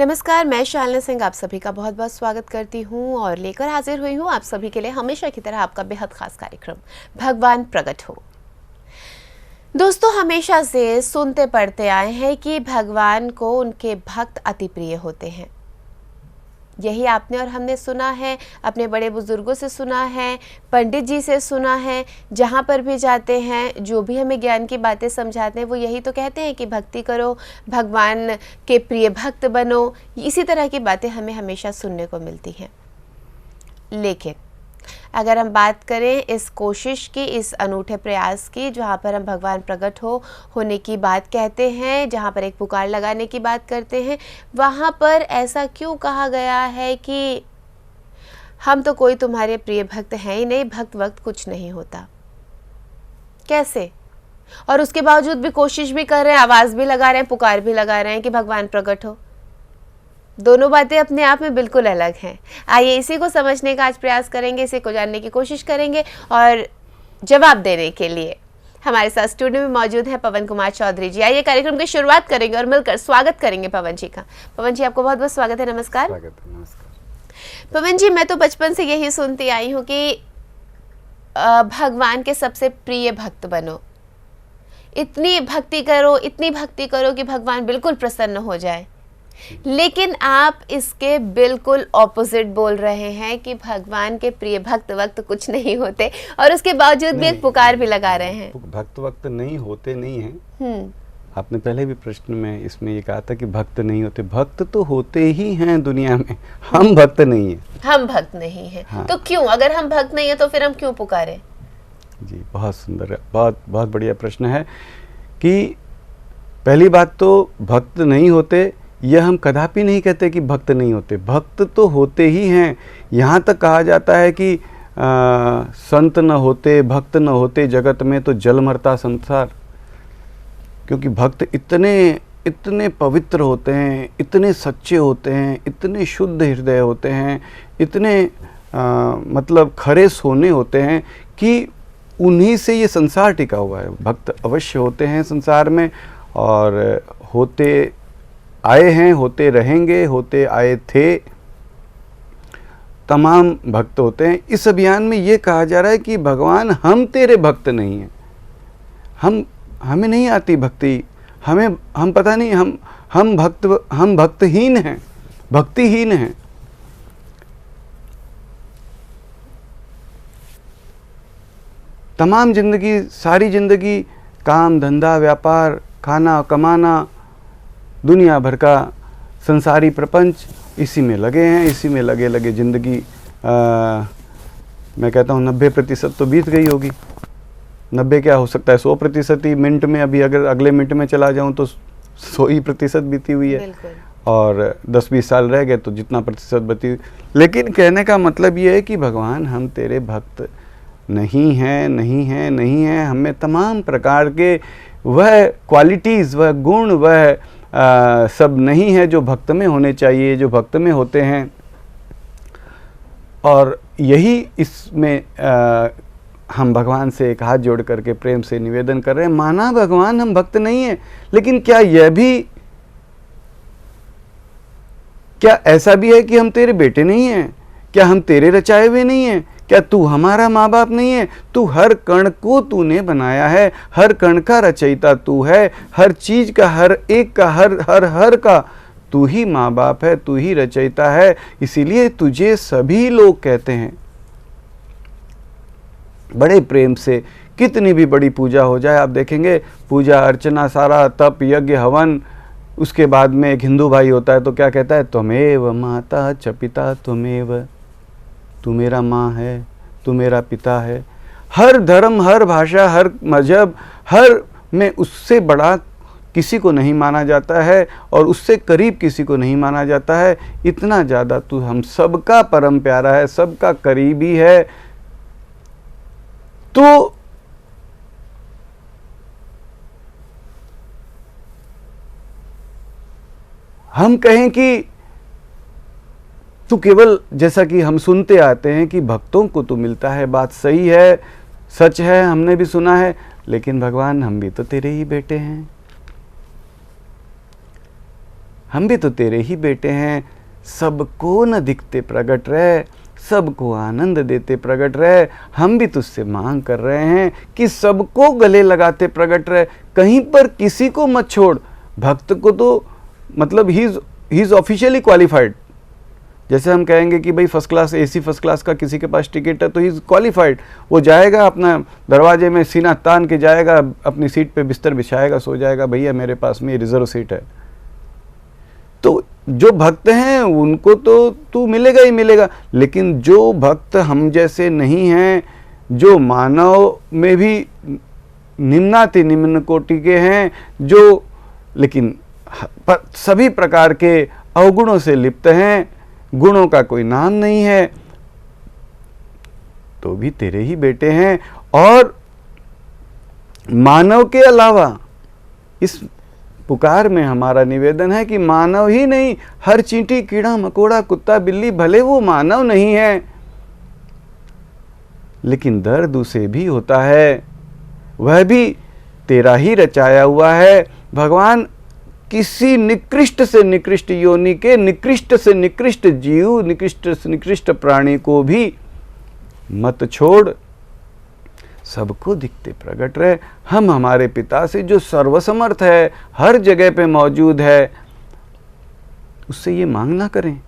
नमस्कार, मैं शालिनी सिंह आप सभी का बहुत बहुत स्वागत करती हूँ और लेकर हाजिर हुई हूँ आप सभी के लिए हमेशा की तरह आपका बेहद खास कार्यक्रम भगवान प्रकट हो। दोस्तों, हमेशा से सुनते पढ़ते आए हैं कि भगवान को उनके भक्त अति प्रिय होते हैं। यही आपने और हमने सुना है, अपने बड़े बुजुर्गों से सुना है, पंडित जी से सुना है। जहाँ पर भी जाते हैं, जो भी हमें ज्ञान की बातें समझाते हैं, वो यही तो कहते हैं कि भक्ति करो, भगवान के प्रिय भक्त बनो। इसी तरह की बातें हमें हमेशा सुनने को मिलती हैं। लेकिन अगर हम बात करें इस कोशिश की, इस अनूठे प्रयास की, जहाँ पर हम भगवान प्रकट होने की बात कहते हैं, जहाँ पर एक पुकार लगाने की बात करते हैं, वहाँ पर ऐसा क्यों कहा गया है कि हम तो कोई तुम्हारे प्रिय भक्त हैं ही नहीं, भक्त वक्त कुछ नहीं होता? कैसे? और उसके बावजूद भी कोशिश भी कर रहे हैं, आवाज़ भी लगा रहे हैं, पुकार भी लगा रहे हैं कि भगवान प्रकट हो। दोनों बातें अपने आप में बिल्कुल अलग हैं। आइए इसी को समझने का आज प्रयास करेंगे, इसी को जानने की कोशिश करेंगे और जवाब देने के लिए हमारे साथ स्टूडियो में मौजूद हैं पवन कुमार चौधरी जी। आइए कार्यक्रम की शुरुआत करेंगे और मिलकर स्वागत करेंगे पवन जी का। पवन जी, आपको बहुत बहुत स्वागत है। नमस्कार। नमस्कार पवन जी, मैं तो बचपन से यही सुनती आई हूँ कि भगवान के सबसे प्रिय भक्त बनो, इतनी भक्ति करो कि भगवान बिल्कुल प्रसन्न हो जाए। लेकिन आप इसके बिल्कुल ऑपोजिट बोल रहे हैं कि भगवान के प्रिय भक्त वक्त कुछ नहीं होते और उसके बावजूद भी एक पुकार भी लगा रहे हैं। भक्त वक्त नहीं होते नहीं हैं। आपने पहले भी प्रश्न में इसमें ये कहा था कि भक्त नहीं होते। भक्त तो होते ही हैं दुनिया में, हम भक्त नहीं हैं। हम भक्त नहीं हैं। हाँ। तो क्यों? अगर हम भक्त नहीं है तो फिर हम क्यों पुकारें? जी, बहुत सुंदर, बहुत बहुत बढ़िया प्रश्न है कि पहली बात तो भक्त नहीं होते, यह हम कदापि नहीं कहते कि भक्त नहीं होते। भक्त तो होते ही हैं। यहाँ तक कहा जाता है कि संत न होते, भक्त न होते, जगत में तो जल मरता संसार। क्योंकि भक्त इतने पवित्र होते हैं, इतने सच्चे होते हैं, इतने शुद्ध हृदय होते हैं, इतने मतलब खरे सोने होते हैं कि उन्हीं से ये संसार टिका हुआ है। भक्त अवश्य होते हैं संसार में और होते आए हैं, होते रहेंगे, होते आए थे, तमाम भक्त होते हैं। इस अभियान में ये कहा जा रहा है कि भगवान हम तेरे भक्त नहीं हैं, हमें नहीं आती भक्ति, हम पता नहीं, हम भक्तहीन हैं, भक्तिहीन हैं। तमाम जिंदगी, सारी जिंदगी काम धंधा व्यापार, खाना कमाना, दुनिया भर का संसारी प्रपंच, इसी में लगे हैं, इसी में लगे लगे जिंदगी मैं कहता हूँ 90% तो बीत गई होगी। 90 क्या हो सकता है, 100% ही। मिनट में अभी अगर अगले मिनट में चला जाऊँ तो 100% बीती हुई है और 10-20 साल रह गए तो जितना प्रतिशत बची। लेकिन कहने का मतलब ये है कि भगवान हम तेरे भक्त नहीं हैं, नहीं हैं, नहीं हैं। हमें तमाम प्रकार के वह क्वालिटीज़, वह गुण, वह सब नहीं है जो भक्त में होने चाहिए, जो भक्त में होते हैं। और यही इसमें हम भगवान से एक हाथ जोड़ करके प्रेम से निवेदन कर रहे हैं। माना भगवान हम भक्त नहीं हैं, लेकिन क्या ऐसा भी है कि हम तेरे बेटे नहीं हैं? क्या हम तेरे रचाए हुए नहीं हैं? क्या तू हमारा माँ बाप नहीं है? तू हर कण को तूने बनाया है, हर कण का रचयिता तू है, हर चीज का, हर एक का, हर का तू ही माँ बाप है, तू ही रचयिता है। इसीलिए तुझे सभी लोग कहते हैं। बड़े प्रेम से कितनी भी बड़ी पूजा हो जाए, आप देखेंगे पूजा अर्चना, सारा तप यज्ञ हवन, उसके बाद में एक हिंदू भाई होता है तो क्या कहता है? त्वमेव माता च पिता त्वमेव, तू मेरा माँ है, तू मेरा पिता है। हर धर्म, हर भाषा, हर मजहब, हर में उससे बड़ा किसी को नहीं माना जाता है और उससे करीब किसी को नहीं माना जाता है। इतना ज़्यादा तू हम सबका परम प्यारा है, सबका करीबी है। तो हम कहें कि तू केवल, जैसा कि हम सुनते आते हैं कि भक्तों को तो मिलता है, बात सही है, सच है, हमने भी सुना है, लेकिन भगवान हम भी तो तेरे ही बेटे हैं। हम भी तो तेरे ही बेटे हैं, सबको न दिखते प्रगट रहे, सबको आनंद देते प्रगट रहे। हम भी तुझसे मांग कर रहे हैं कि सबको गले लगाते प्रगट रहे, कहीं पर किसी को मत छोड़। भक्त को तो मतलब ही इज ऑफिशियली क्वालिफाइड। जैसे हम कहेंगे कि भाई first class AC first class का किसी के पास टिकट है तो ही इज क्वालिफाइड। वो जाएगा अपना दरवाजे में सीना तान के जाएगा, अपनी सीट पे बिस्तर बिछाएगा, सो जाएगा, भैया मेरे पास में रिजर्व सीट है। तो जो भक्त हैं उनको तो तू मिलेगा ही मिलेगा, लेकिन जो भक्त हम जैसे नहीं हैं, जो मानव में भी निम्नाति निम्न कोटि के हैं, जो लेकिन सभी प्रकार के अवगुणों से लिप्त हैं, गुणों का कोई नाम नहीं है, तो भी तेरे ही बेटे हैं। और मानव के अलावा इस पुकार में हमारा निवेदन है कि मानव ही नहीं, हर चींटी कीड़ा मकोड़ा कुत्ता बिल्ली भले वो मानव नहीं है, लेकिन दर्द उसे भी होता है, वह भी तेरा ही रचाया हुआ है। भगवान किसी निकृष्ट से निकृष्ट योनि के, निकृष्ट से निकृष्ट जीव, निकृष्ट से निकृष्ट प्राणी को भी मत छोड़, सबको दिखते प्रगट रहे। हम हमारे पिता से जो सर्वसमर्थ है, हर जगह पे मौजूद है, उससे ये मांग ना करें।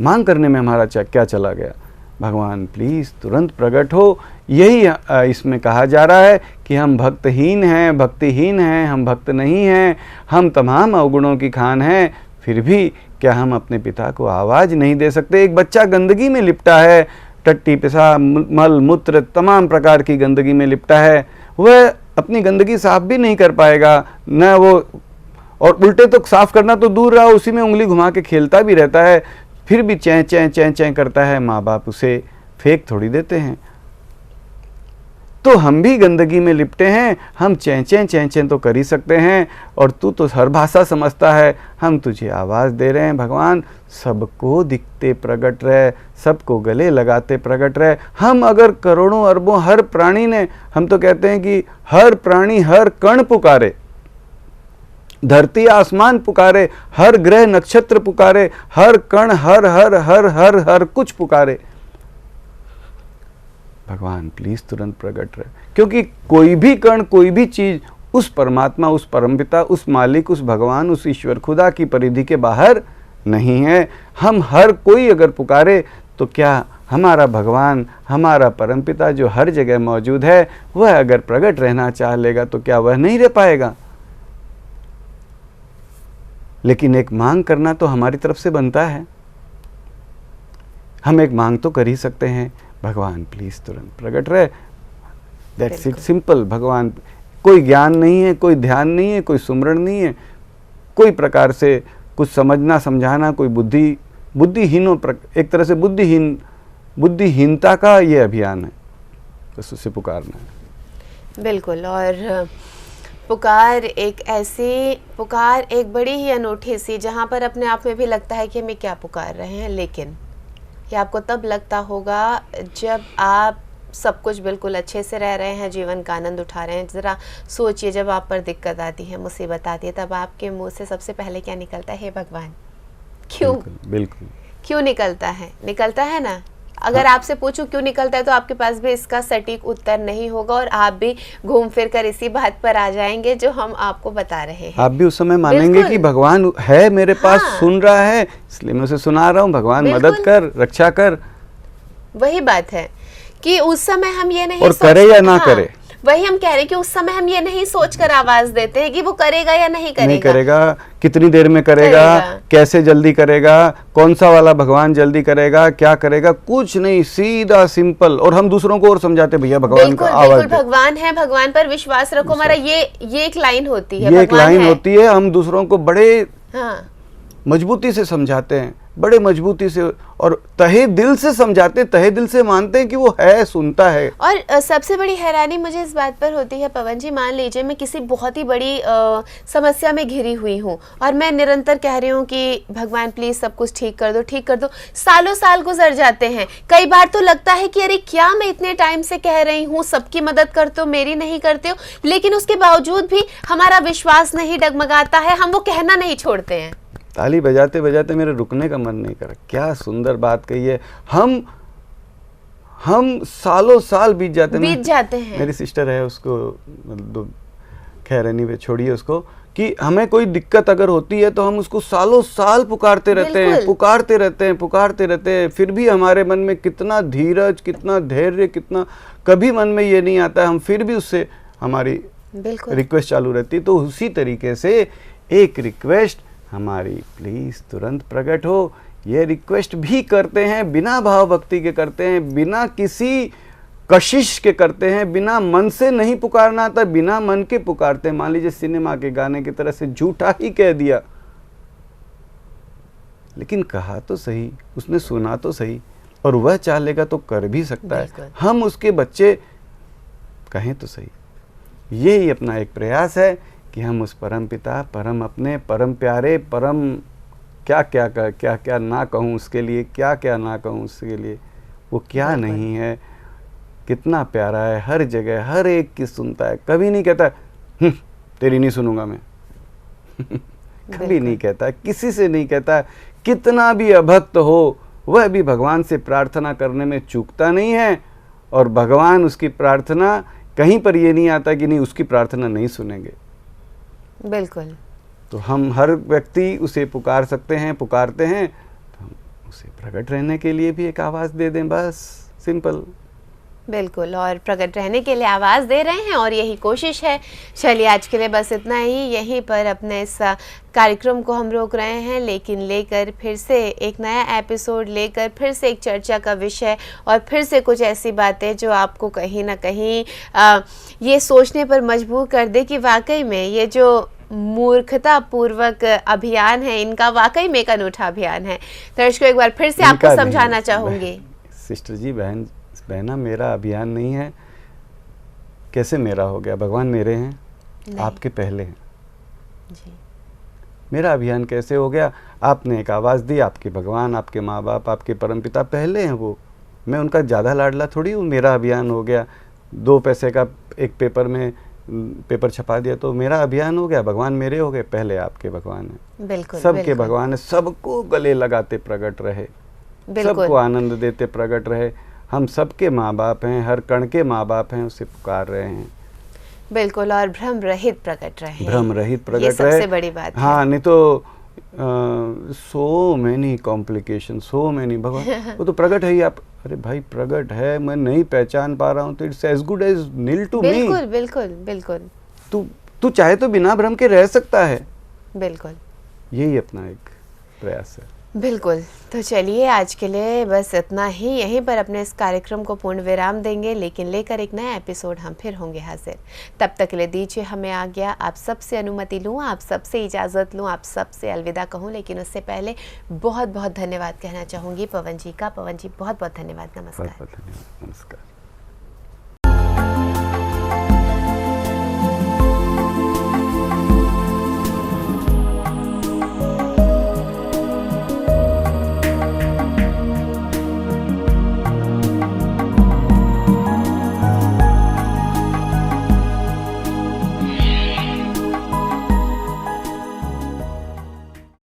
मांग करने में हमारा क्या चला गया? भगवान प्लीज तुरंत प्रकट हो। यही इसमें कहा जा रहा है कि हम भक्तहीन हैं, भक्तिहीन हैं, हम भक्त नहीं हैं, हम तमाम अवगुणों की खान हैं, फिर भी क्या हम अपने पिता को आवाज़ नहीं दे सकते? एक बच्चा गंदगी में लिपटा है, टट्टी पेशाब मल मूत्र तमाम प्रकार की गंदगी में लिपटा है, वह अपनी गंदगी साफ भी नहीं कर पाएगा न वो, और उल्टे तो साफ करना तो दूर रहा, उसी में उंगली घुमा के खेलता भी रहता है, फिर भी चैं चैं चैं चैं करता है। माँ बाप उसे फेंक थोड़ी देते हैं। तो हम भी गंदगी में लिपटे हैं, हम चैं चैं चैं चैं तो कर ही सकते हैं, और तू तो हर भाषा समझता है। हम तुझे आवाज़ दे रहे हैं भगवान, सबको दिखते प्रगट रहे, सबको गले लगाते प्रगट रहे। हम अगर करोड़ों अरबों हर प्राणी ने, हम तो कहते हैं कि हर प्राणी हर कण पुकारे, धरती आसमान पुकारे, हर ग्रह नक्षत्र पुकारे, हर कण हर हर हर हर हर कुछ पुकारे, भगवान प्लीज तुरंत प्रकट रहे। क्योंकि कोई भी कण, कोई भी चीज उस परमात्मा, उस परमपिता, उस मालिक, उस भगवान, उस ईश्वर खुदा की परिधि के बाहर नहीं है। हम हर कोई अगर पुकारे तो क्या हमारा भगवान, हमारा परमपिता जो हर जगह मौजूद है, वह अगर प्रकट रहना चाह लेगा तो क्या वह नहीं रह पाएगा? लेकिन एक मांग करना तो हमारी तरफ से बनता है। हम एक मांग तो कर ही सकते हैं, भगवान प्लीज तुरंत प्रकट रहे। That's it, simple. भगवान, कोई ज्ञान नहीं है, कोई ध्यान नहीं है, कोई सुमरण नहीं है, कोई प्रकार से कुछ समझना समझाना, कोई बुद्धिहीनों, एक तरह से बुद्धिहीनता का ये अभियान है, बस उसे पुकारना है। बिल्कुल। और पुकार एक बड़ी ही अनूठी सी, जहाँ पर अपने आप में भी लगता है कि हमें क्या पुकार रहे हैं, लेकिन ये आपको तब लगता होगा जब आप सब कुछ बिल्कुल अच्छे से रह रहे हैं, जीवन का आनंद उठा रहे हैं। ज़रा सोचिए, जब आप पर दिक्कत आती है, मुसीबत आती है, तब आपके मुंह से सबसे पहले क्या निकलता है? हे भगवान। क्यों? बिल्कुल क्यों निकलता है ना? अगर आपसे पूछूं क्यों निकलता है तो आपके पास भी इसका सटीक उत्तर नहीं होगा, और आप भी घूम फिर कर इसी बात पर आ जाएंगे जो हम आपको बता रहे हैं। आप भी उस समय मानेंगे कि भगवान है मेरे पास, सुन रहा है, इसलिए मैं उसे सुना रहा हूँ। भगवान मदद कर, रक्षा कर। वही बात है कि उस समय हम ये नहीं और करे या ना करे, वही हम कह रहे हैं कि उस समय हम ये नहीं सोचकर आवाज देते हैं कि वो करेगा या नहीं करेगा, कितनी देर में करेगा, कैसे जल्दी करेगा, कौन सा वाला भगवान जल्दी करेगा, क्या करेगा, कुछ नहीं, सीधा सिंपल। और हम दूसरों को और समझाते, भैया भगवान का आवाज बिल्कुल, भगवान है, भगवान पर विश्वास रखो। हमारा ये एक लाइन होती है, ये एक लाइन होती है। हम दूसरों को बड़े हाँ मजबूती से समझाते हैं, बड़े मजबूती से और तहे दिल से समझाते, तहे दिल से मानते हैं कि वो है, सुनता है। और सबसे बड़ी हैरानी मुझे इस बात पर होती है पवन जी, मान लीजिए मैं किसी बहुत ही बड़ी समस्या में घिरी हुई हूँ और मैं निरंतर कह रही हूँ कि भगवान प्लीज सब कुछ ठीक कर दो, ठीक कर दो। सालों साल गुजर जाते हैं, कई बार तो लगता है कि अरे क्या मैं इतने टाइम से कह रही हूँ, सबकी मदद करते हो, मेरी नहीं करते हो, लेकिन उसके बावजूद भी हमारा विश्वास नहीं डगमगाता है, हम वो कहना नहीं छोड़ते हैं। ताली बजाते बजाते मेरे रुकने का मन नहीं करा। क्या सुंदर बात कही है। हम सालों साल बीत जाते हैं। मेरी सिस्टर है, उसको मतलब खैर एनीवे छोड़िए उसको, कि हमें कोई दिक्कत अगर होती है तो हम उसको सालों साल पुकारते रहते हैं, फिर भी हमारे मन में कितना धीरज, कितना धैर्य, कितना कभी मन में ये नहीं आता, हम फिर भी उससे हमारी रिक्वेस्ट चालू रहती। तो उसी तरीके से एक रिक्वेस्ट हमारी, प्लीज तुरंत प्रकट हो, ये रिक्वेस्ट भी करते हैं, बिना भाव भक्ति के करते हैं, बिना किसी कशिश के करते हैं, बिना मन से नहीं पुकारना आता, बिना मन के पुकारते हैं। मान लीजिए सिनेमा के गाने की तरह से झूठा ही कह दिया, लेकिन कहा तो सही, उसने सुना तो सही, और वह चाह लेगा तो कर भी सकता है। हम उसके बच्चे कहें तो सही। यही अपना एक प्रयास है कि हम उस परम पिता, परम अपने, परम प्यारे, परम क्या ना कहूँ उसके लिए, क्या ना कहूँ उसके लिए, वो क्या नहीं है, कितना प्यारा है, हर जगह हर एक की सुनता है। कभी नहीं कहता तेरी नहीं सुनूंगा मैं कभी नहीं कहता, किसी से नहीं कहता। कितना भी अभक्त हो वह भी भगवान से प्रार्थना करने में चूकता नहीं है, और भगवान उसकी प्रार्थना कहीं पर ये नहीं आता कि नहीं उसकी प्रार्थना नहीं सुनेंगे। बिल्कुल। तो हम हर व्यक्ति उसे पुकार सकते हैं, पुकारते हैं, तो हम उसे प्रकट रहने के लिए भी एक आवाज़ दे दें, बस सिंपल। बिल्कुल, और प्रकट रहने के लिए आवाज़ दे रहे हैं और यही कोशिश है। चलिए आज के लिए बस इतना ही, यहीं पर अपने इस कार्यक्रम को हम रोक रहे हैं, लेकिन लेकर फिर से एक नया एपिसोड लेकर फिर से एक चर्चा का विषय और फिर से कुछ ऐसी बातें जो आपको कहीं ना कहीं ये सोचने पर मजबूर कर दे कि वाकई में ये जो मूर्खता पूर्वक अभियान है इनका वाकई में एक अनूठा अभियान है। दर्शकों एक बार फिर से आपको समझाना चाहूँगी। सिस्टर जी, बहना, मेरा अभियान नहीं है। कैसे मेरा हो गया? भगवान मेरे हैं, आपके पहले हैं जी। मेरा अभियान कैसे हो गया? आपने एक आवाज़ दी, आपके भगवान, आपके माँ बाप, आपके परमपिता पहले हैं, वो मैं उनका ज़्यादा लाडला थोड़ी हूँ। मेरा अभियान हो गया, 2 पैसे का एक पेपर छपा दिया तो मेरा अभियान हो गया। भगवान मेरे हो गए, पहले आपके भगवान हैं। बिल्कुल, सबके भगवान है, सबको गले लगाते प्रकट रहे, सबको आनंद देते प्रकट रहे। हम सबके माँ बाप हैं, हर कण के माँ बाप हैं, उसे पुकार रहे हैं। बिल्कुल, और भ्रम रहित प्रकट रहे, भ्रम रहित प्रकट रहे, ये सबसे बड़ी बात हाँ है। नहीं तो so many complication, so many. भगवान वो तो प्रकट है ही। आप अरे भाई प्रकट है, मैं नहीं पहचान पा रहा हूँ तो it's as good as nil to me. बिल्कुल बिल्कुल बिल्कुल। तू चाहे तो बिना भ्रम के रह सकता है। बिल्कुल, यही अपना एक प्रयास है। बिल्कुल। तो चलिए आज के लिए बस इतना ही, यहीं पर अपने इस कार्यक्रम को पूर्ण विराम देंगे, लेकिन लेकर एक नया एपिसोड हम फिर होंगे हाजिर। तब तक के लिए दीजिए हमें आज्ञा। आप सबसे अनुमति लूँ, आप सबसे इजाज़त लूँ, आप सबसे अलविदा कहूँ, लेकिन उससे पहले बहुत बहुत धन्यवाद कहना चाहूँगी पवन जी का। पवन जी बहुत बहुत धन्यवाद, नमस्कार। बहुत बहुत धन्यवाद, नमस्कार।